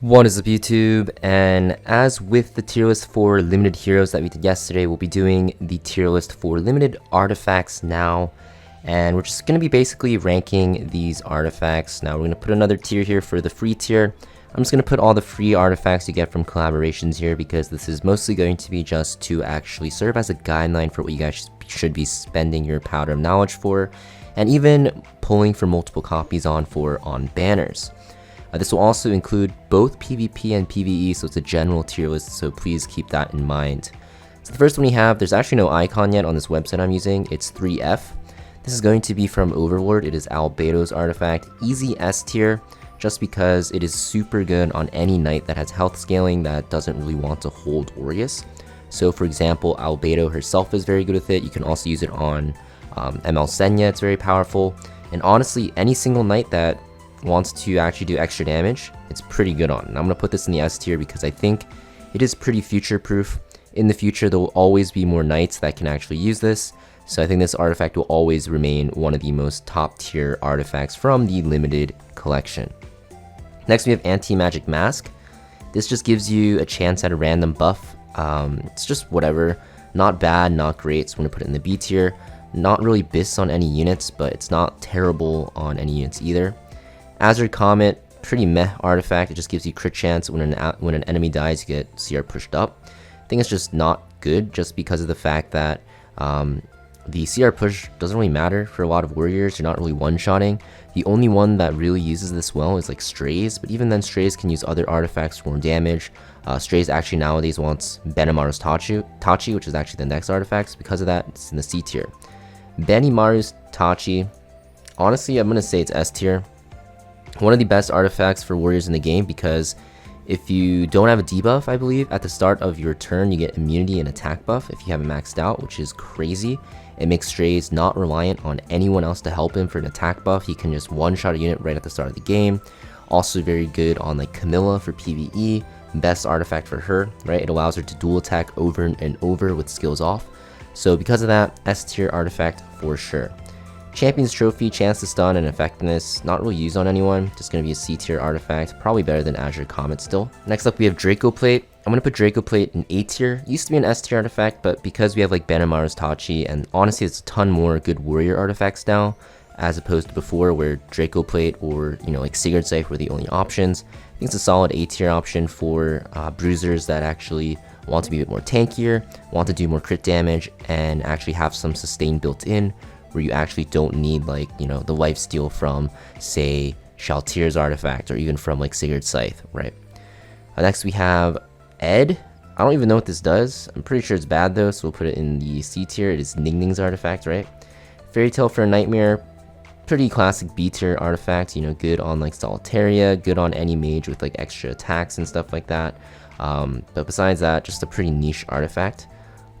What is up YouTube, and as with the tier list for limited heroes that we did yesterday, we'll be doing the tier list for limited artifacts now, and we're just going to be basically ranking these artifacts. Now we're going to put another tier here for the free tier. I'm just going to put all the free artifacts you get from collaborations here because this is mostly going to be just to actually serve as a guideline for what you guys should be spending your powder of knowledge for, and even pulling for multiple copies on banners. This will also include both PvP and PvE, so it's a general tier list, so please keep that in mind. So the first one we have, there's actually no icon yet on this website I'm using, it's 3F. This is going to be from Overlord. It is Albedo's artifact, easy S tier, just because it is super good on any knight that has health scaling that doesn't really want to hold Aureus. So for example, Albedo herself is very good with it. You can also use it on ML Senya, it's very powerful. And honestly, any single knight that wants to actually do extra damage, it's pretty good on. And I'm going to put this in the S tier because I think it is pretty future proof. In the future there will always be more knights that can actually use this, so I think this artifact will always remain one of the most top tier artifacts from the limited collection. Next we have Anti-Magic Mask. This just gives you a chance at a random buff. It's just whatever, not bad, not great, so I'm going to put it in the B tier. Not really bis on any units, but it's not terrible on any units either. Azure Comet, pretty meh artifact. It just gives you crit chance when an enemy dies, you get CR pushed up. I think it's just not good just because of the fact that the CR push doesn't really matter for a lot of warriors. You're not really one-shotting. The only one that really uses this well is like Strays, but even then Strays can use other artifacts for more damage. Strays actually nowadays wants Benimaru's Tachi, which is actually the next artifact. So because of that, it's in the C tier. Benimaru's Tachi, honestly I'm going to say it's S tier. One of the best artifacts for warriors in the game, because if you don't have a debuff, I believe, at the start of your turn you get immunity and attack buff if you have it maxed out, which is crazy. It makes Strays not reliant on anyone else to help him for an attack buff. He can just one-shot a unit right at the start of the game. Also very good on like Camilla for PvE, best artifact for her, right? It allows her to dual attack over and over with skills off. So because of that, S tier artifact for sure. Champion's Trophy, chance to stun and effectiveness, not really used on anyone, just going to be a C tier artifact, probably better than Azure Comet still. Next up we have Draco Plate. I'm going to put Draco Plate in A tier. Used to be an S tier artifact, but because we have like Benimaru's Tachi, and honestly it's a ton more good warrior artifacts now, as opposed to before where Draco Plate or, you know, like Sigurd Scythe were the only options. I think it's a solid A tier option for bruisers that actually want to be a bit more tankier, want to do more crit damage, and actually have some sustain built in, where you actually don't need like, you know, the lifesteal from say Shaltir's artifact or even from like Sigurd Scythe, right? Next we have Ed. I don't even know what this does. I'm pretty sure it's bad though, so we'll put it in the C tier. It is Ningning's artifact, right? Fairy Tale for a Nightmare, pretty classic B tier artifact, you know, good on like Solitaria, good on any mage with like extra attacks and stuff like that. But besides that, just a pretty niche artifact.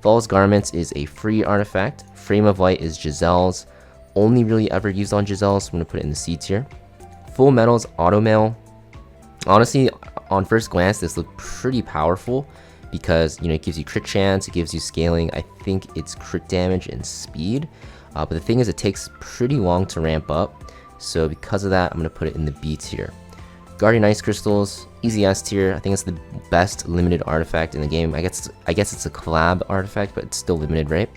Flawless Garments is a free artifact. Frame of Light is Giselle's. Only really ever used on Giselle, so I'm going to put it in the C tier. Full Metal's Auto Mail. Honestly, on first glance, this looked pretty powerful because, you know, it gives you crit chance, it gives you scaling. I think it's crit damage and speed. But the thing is, it takes pretty long to ramp up. So because of that, I'm going to put it in the B tier. Guardian Ice Crystals, easy S tier. I think it's the best limited artifact in the game. I guess it's a collab artifact, but it's still limited, right?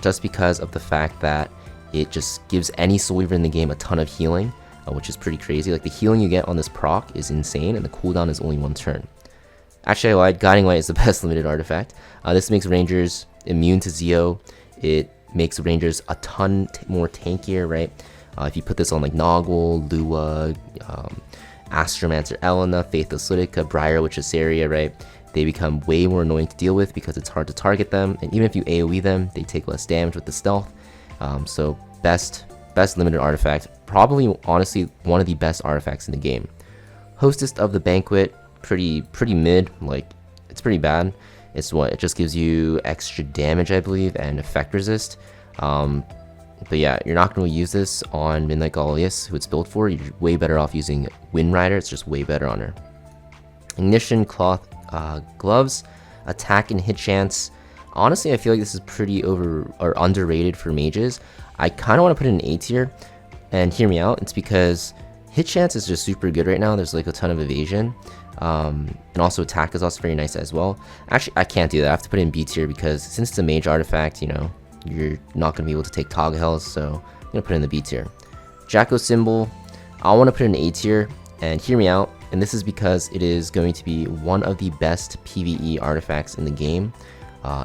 Just because of the fact that it just gives any soul weaver in the game a ton of healing, which is pretty crazy. Like the healing you get on this proc is insane, and the cooldown is only 1 turn. Actually, I lied. Guiding Light is the best limited artifact. This makes rangers immune to Zeo. It makes rangers a ton more tankier, right? If you put this on like Noggle, Lua, Astromancer Elena, Faithless Lidica, Briar, which is Saria, right? They become way more annoying to deal with because it's hard to target them, and even if you AoE them, they take less damage with the stealth. So best limited artifact, probably honestly one of the best artifacts in the game. Hostess of the Banquet, pretty mid, like it's pretty bad. It's what, it just gives you extra damage, I believe, and effect resist. But yeah, you're not going to use this on Midnight Goliath, who it's built for. You're way better off using Wind Rider. It's just way better on her. Ignition Cloth Gloves, attack and hit chance. Honestly, I feel like this is pretty underrated for mages. I kind of want to put it in A tier, and hear me out. It's because Hit chance is just super good right now. There's like a ton of evasion. And also attack is also very nice as well. Actually, I can't do that. I have to put it in B tier because since it's a mage artifact, you know, you're not going to be able to take Toggle Hells, so I'm going to put it in the B tier. Jacko symbol, I want to put it in A tier, and hear me out, and this is because it is going to be one of the best PvE artifacts in the game,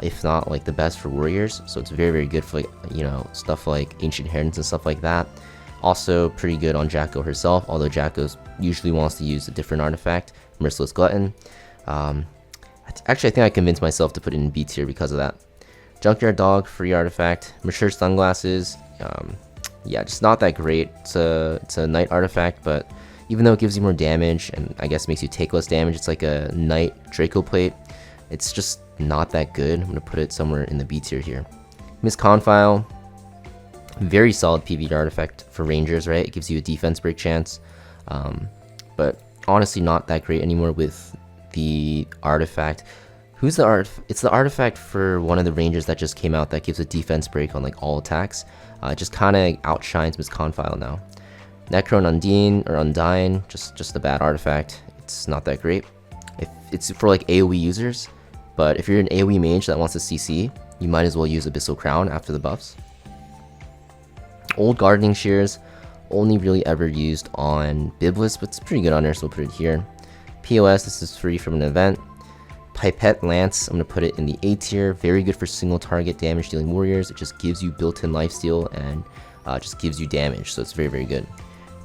if not like the best for warriors, so it's very, very good for, like, you know, stuff like Ancient Inheritance and stuff like that. Also pretty good on Jacko herself, although Jacko usually wants to use a different artifact, Merciless Glutton. Actually, I think I convinced myself to put it in B tier because of that. Junkyard Dog, free artifact. Mature Sunglasses, yeah, just not that great. It's a Knight artifact, but even though it gives you more damage, and I guess makes you take less damage, it's like a Knight Draco Plate. It's just not that good. I'm going to put it somewhere in the B tier here. Miss Confile, very solid PvE artifact for Rangers, right? It gives you a defense break chance, but honestly not that great anymore with the artifact. Who's the It's the artifact for one of the Rangers that just came out that gives a defense break on like all attacks. It just kind of outshines Miss Confile now. Necron Undine or Undyne, just a bad artifact. It's not that great. If it's for like AoE users, but if you're an AoE mage that wants to CC, you might as well use Abyssal Crown after the buffs. Old Gardening Shears, only really ever used on Biblis, but it's pretty good on her, so we'll put it here. POS, this is free from an event. Pipette Lance, I'm going to put it in the A tier. Very good for single target damage dealing warriors. It just gives you built-in lifesteal and just gives you damage, so it's very, very good.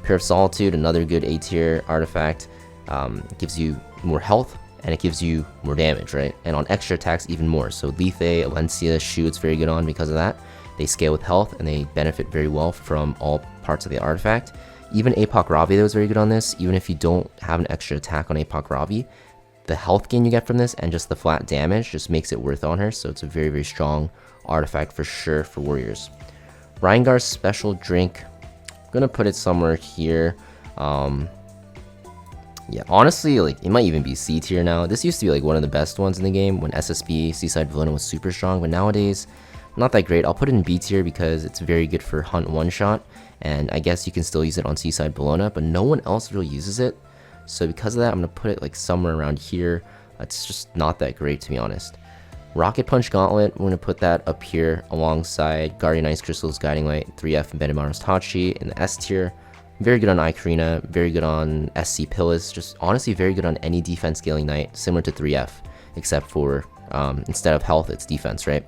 Pair of Solitude, another good A tier artifact. It gives you more health and it gives you more damage, right? And on extra attacks, even more. So Lethe, Alencia, Shu, it's very good on because of that. They scale with health and they benefit very well from all parts of the artifact. Even Apoc Ravi, though, is very good on this. Even if you don't have an extra attack on Apoc Ravi, the health gain you get from this and just the flat damage just makes it worth on her. So it's a very, very strong artifact for sure for warriors. Reingar's Special Drink, I'm gonna put it somewhere here. Yeah, honestly, like it might even be C tier now. This used to be like one of the best ones in the game when SSB Seaside Villain was super strong, but nowadays not that great. I'll put it in B tier because it's very good for Hunt one shot, and I guess you can still use it on Seaside Bologna, but no one else really uses it. So because of that, I'm gonna put it like somewhere around here. It's just not that great, to be honest. Rocket Punch Gauntlet, we're gonna put that up here alongside Guardian Ice Crystals, Guiding Light, 3F, and Benemaru's Tachi in the S tier. Very good on Icarina, very good on SC Pillis, just honestly very good on any defense scaling knight, similar to 3F, except for instead of health, it's defense, right?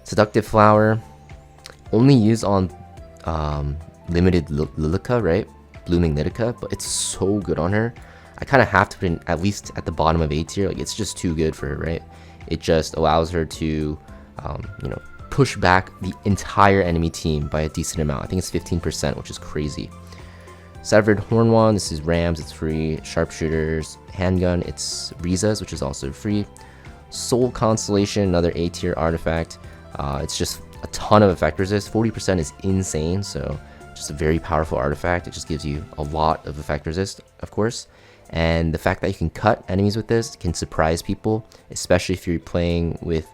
Seductive Flower, only used on limited Lilica, right? Blooming Lidica, but it's so good on her. I kind of have to put it in at least at the bottom of A tier, like it's just too good for her, right? It just allows her to, you know, push back the entire enemy team by a decent amount. I think it's 15%, which is crazy. Severed Hornwand, this is Rams, it's free. Sharpshooters, Handgun, it's Riza's, which is also free. Soul Constellation, another A tier artifact. It's just a ton of effect resist. 40% is insane, so just a very powerful artifact. It just gives you a lot of effect resist, of course. And the fact that you can cut enemies with this can surprise people, especially if you're playing with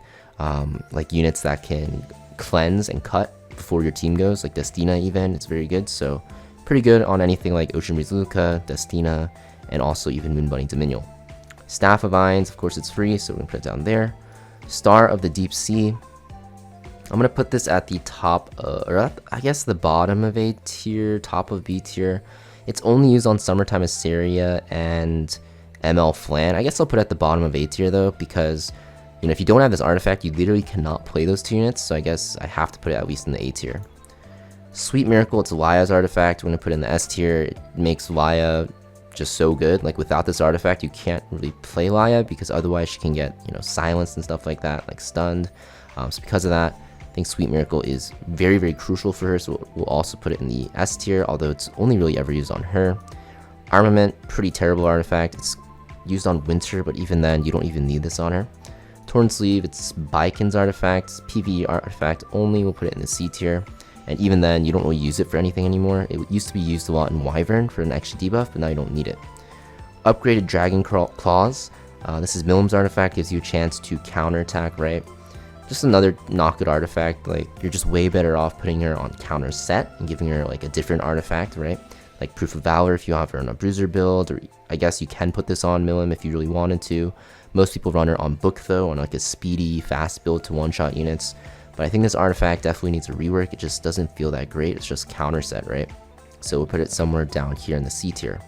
like units that can cleanse and cut before your team goes, like Destina even. It's very good, so pretty good on anything like Ocean Breeze Luca, Destina, and also even Moonbunny Dominion. Staff of Vines, of course it's free, so we're going to put it down there. Star of the Deep Sea, I'm going to put this at the top, or at, I guess the bottom of A tier, top of B tier. It's only used on Summertime Assyria and ML Flan. I guess I'll put it at the bottom of A tier though, because, you know, if you don't have this artifact, you literally cannot play those two units, so I guess I have to put it at least in the A tier. Sweet Miracle, it's Laya's artifact. We're going to put it in the S tier. It makes Laya just so good. Like without this artifact, you can't really play Laya because otherwise she can get, you know, silenced and stuff like that, like stunned. So because of that, I think Sweet Miracle is very, very crucial for her, so we'll also put it in the S tier, although it's only really ever used on her. Armament, pretty terrible artifact. It's used on Winter, but even then, you don't even need this on her. Torn Sleeve, it's Baiken's artifact. PVE artifact only, we'll put it in the C tier. And even then, you don't really use it for anything anymore. It used to be used a lot in Wyvern for an extra debuff, but now you don't need it. Upgraded Dragon Claws. This is Millam's artifact, gives you a chance to counterattack, right? Just another not good artifact. Like, you're just way better off putting her on counter set and giving her like a different artifact, right? like Proof of Valor if you have it on a Bruiser build, or I guess you can put this on Milim if you really wanted to. Most people run it on Book though, on like a speedy, fast build to one-shot units. But I think this artifact definitely needs a rework. It just doesn't feel that great. It's just counter set, right? So we'll put it somewhere down here in the C tier.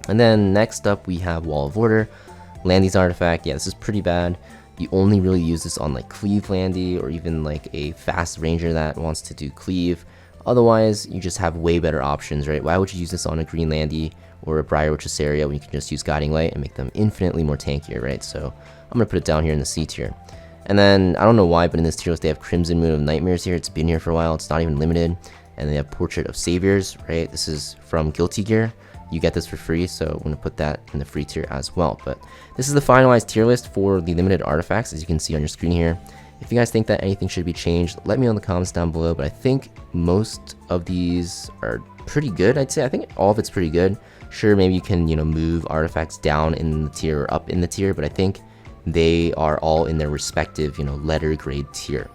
And then next up we have Wall of Order. Landy's artifact, yeah, this is pretty bad. You only really use this on like Cleave Landy, or even like a fast ranger that wants to do Cleave. Otherwise, you just have way better options, right? Why would you use this on a Green Landy or a Briar Witch's area when you can just use Guiding Light and make them infinitely more tankier, right? So I'm gonna put it down here in the C tier. And then, I don't know why, but in this tier list they have Crimson Moon of Nightmares here. It's been here for a while, it's not even limited. And they have Portrait of Saviors, right? This is from Guilty Gear. You get this for free, so I'm going to put that in the free tier as well. But this is the finalized tier list for the limited artifacts, as you can see on your screen here. If you guys think that anything should be changed, let me know in the comments down below. But I think most of these are pretty good, I'd say. I think all of it's pretty good. Sure, maybe you can, move artifacts down in the tier or up in the tier, but I think they are all in their respective, letter grade tier.